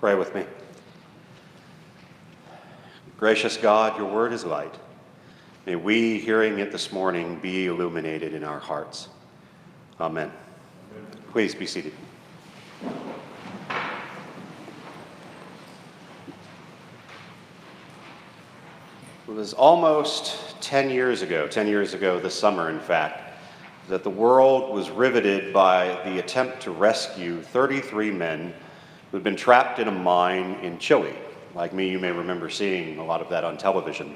Pray with me. Gracious God, your word is light. May we, hearing it this morning, be illuminated in our hearts. Amen. Please be seated. It was almost 10 years ago this summer, in fact, that the world was riveted by the attempt to rescue 33 men who had been trapped in a mine in Chile. Like me, you may remember seeing a lot of that on television.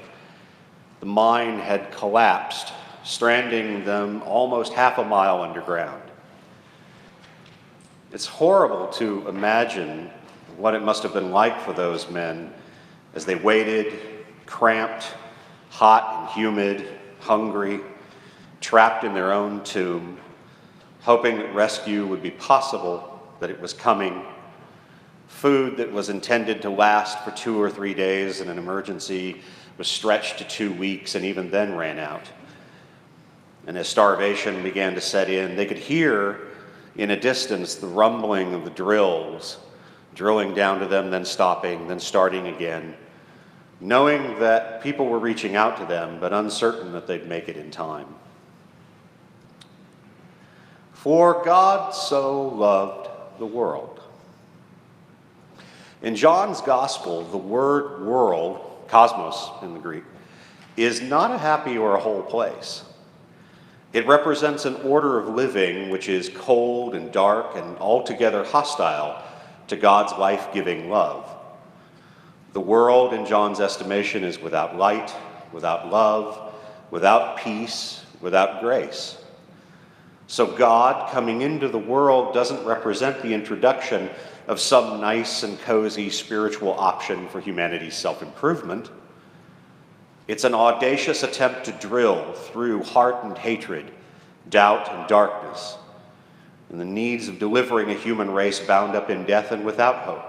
The mine had collapsed, stranding them almost half a mile underground. It's horrible to imagine what it must have been like for those men as they waited, cramped, hot and humid, hungry, trapped in their own tomb, hoping that rescue would be possible, that it was coming. Food that was intended to last for 2 or 3 days in an emergency was stretched to 2 weeks and even then ran out. And as starvation began to set in, they could hear in a distance the rumbling of the drills, drilling down to them, then stopping, then starting again, knowing that people were reaching out to them, but uncertain that they'd make it in time. For God so loved the world. In John's Gospel, the word world, cosmos in the Greek, is not a happy or a whole place. It represents an order of living which is cold and dark and altogether hostile to God's life-giving love. The world, in John's estimation, is without light, without love, without peace, without grace. So God coming into the world doesn't represent the introduction of some nice and cozy spiritual option for humanity's self-improvement. It's an audacious attempt to drill through hardened hatred, doubt, and darkness, and the needs of delivering a human race bound up in death and without hope.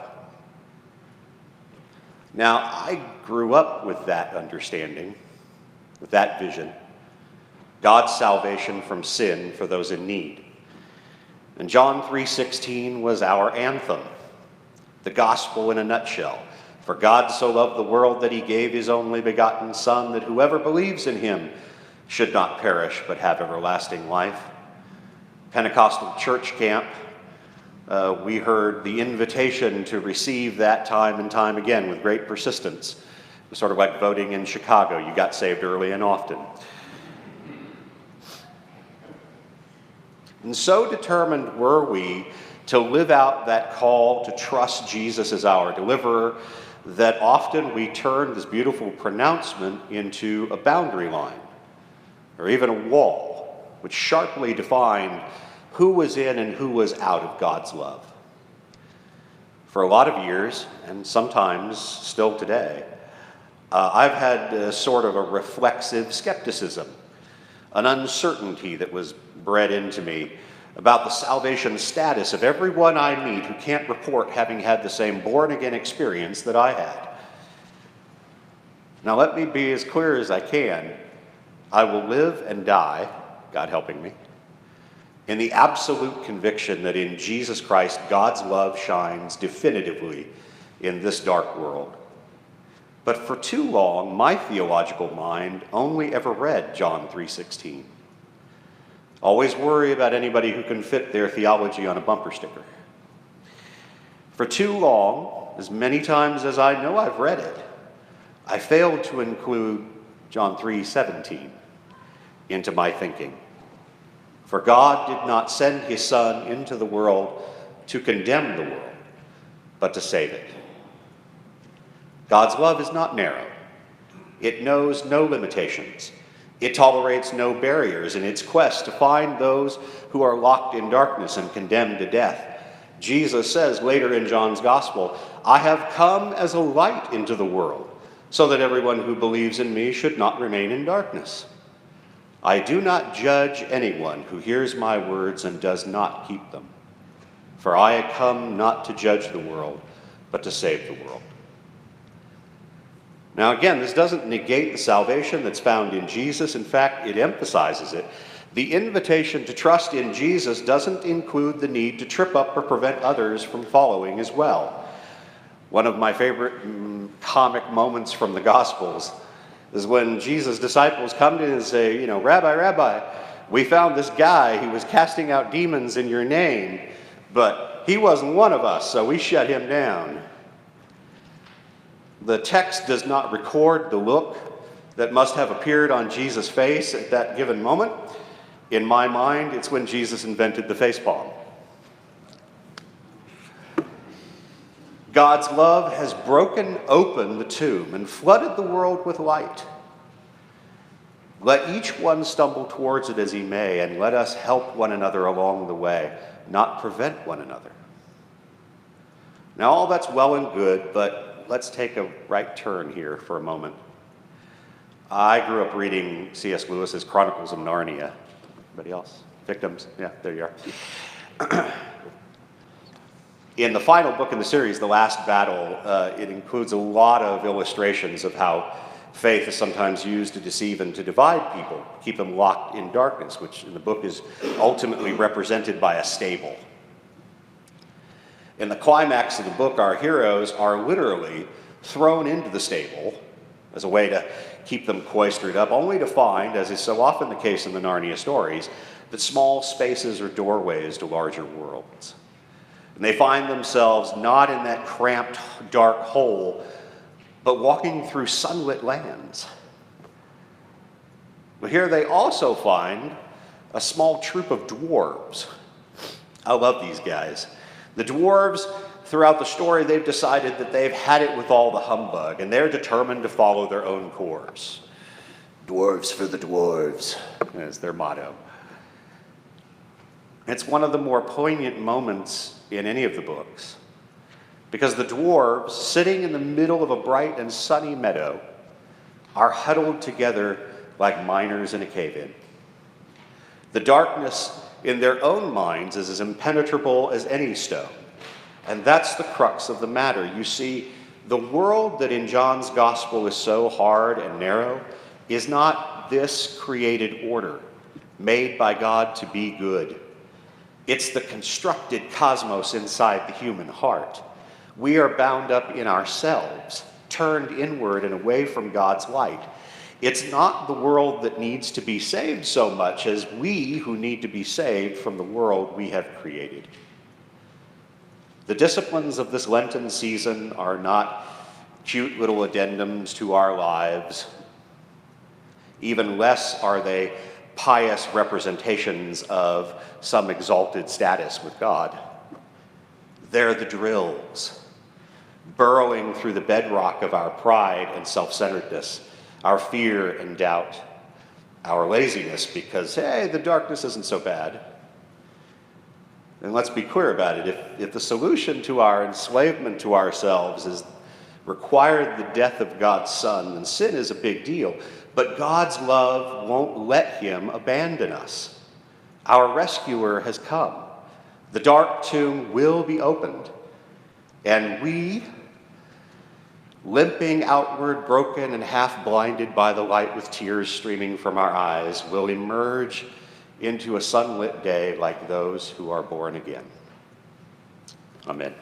Now, I grew up with that understanding, with that vision, God's salvation from sin for those in need. And John 3:16 was our anthem, the gospel in a nutshell. For God so loved the world that he gave his only begotten Son, that whoever believes in him should not perish but have everlasting life. Pentecostal church camp, we heard the invitation to receive that time and time again with great persistence. It was sort of like voting in Chicago. You got saved early and often. And so determined were we to live out that call to trust Jesus as our deliverer that often we turned this beautiful pronouncement into a boundary line or even a wall which sharply defined who was in and who was out of God's love. For a lot of years, and sometimes still today, I've had sort of a reflexive skepticism, an uncertainty that was bred into me about the salvation status of everyone I meet who can't report having had the same born-again experience that I had. Now let me be as clear as I can. I will live and die, God helping me, in the absolute conviction that in Jesus Christ, God's love shines definitively in this dark world. But for too long, my theological mind only ever read John 3:16. Always worry about anybody who can fit their theology on a bumper sticker. For too long, as many times as I know I've read it, I failed to include John 3:17 into my thinking. For God did not send his Son into the world to condemn the world, but to save it. God's love is not narrow. It knows no limitations. It tolerates no barriers in its quest to find those who are locked in darkness and condemned to death. Jesus says later in John's Gospel, I have come as a light into the world, so that everyone who believes in me should not remain in darkness. I do not judge anyone who hears my words and does not keep them. For I have come not to judge the world, but to save the world. Now again, this doesn't negate the salvation that's found in Jesus. In fact, it emphasizes it. The invitation to trust in Jesus doesn't include the need to trip up or prevent others from following as well. One of my favorite comic moments from the Gospels is when Jesus' disciples come to him and say, Rabbi, Rabbi, we found this guy, he was casting out demons in your name, but he wasn't one of us, so we shut him down. The text does not record the look that must have appeared on Jesus' face at that given moment. In my mind, it's when Jesus invented the facepalm. God's love has broken open the tomb and flooded the world with light. Let each one stumble towards it as he may, and let us help one another along the way, not prevent one another. Now, all that's well and good, but let's take a right turn here for a moment. I grew up reading C.S. Lewis's Chronicles of Narnia. Anybody else? Victims? Yeah, there you are. In the final book in the series, The Last Battle, it includes a lot of illustrations of how faith is sometimes used to deceive and to divide people, keep them locked in darkness, which in the book is ultimately represented by a stable. In the climax of the book, our heroes are literally thrown into the stable as a way to keep them cloistered up, only to find, as is so often the case in the Narnia stories, that small spaces are doorways to larger worlds. And they find themselves not in that cramped, dark hole, but walking through sunlit lands. But here they also find a small troop of dwarves. I love these guys. The dwarves, throughout the story, they've decided that they've had it with all the humbug, and they're determined to follow their own course. Dwarves for the dwarves is their motto. It's one of the more poignant moments in any of the books, because the dwarves, sitting in the middle of a bright and sunny meadow, are huddled together like miners in a cave-in. The darkness in their own minds is as impenetrable as any stone. And that's the crux of the matter. You see, the world that in John's gospel is so hard and narrow is not this created order made by God to be good. It's the constructed cosmos inside the human heart. We are bound up in ourselves, turned inward and away from God's light. It's not the world that needs to be saved so much as we who need to be saved from the world we have created. The disciplines of this Lenten season are not cute little addendums to our lives. Even less are they pious representations of some exalted status with God. They're the drills, burrowing through the bedrock of our pride and self-centeredness, our fear and doubt, our laziness, because, hey, the darkness isn't so bad. And let's be clear about it. If the solution to our enslavement to ourselves is required the death of God's Son, then sin is a big deal. But God's love won't let him abandon us. Our rescuer has come. The dark tomb will be opened. And we, limping outward, broken and half blinded by the light with tears streaming from our eyes, will emerge into a sunlit day like those who are born again. Amen.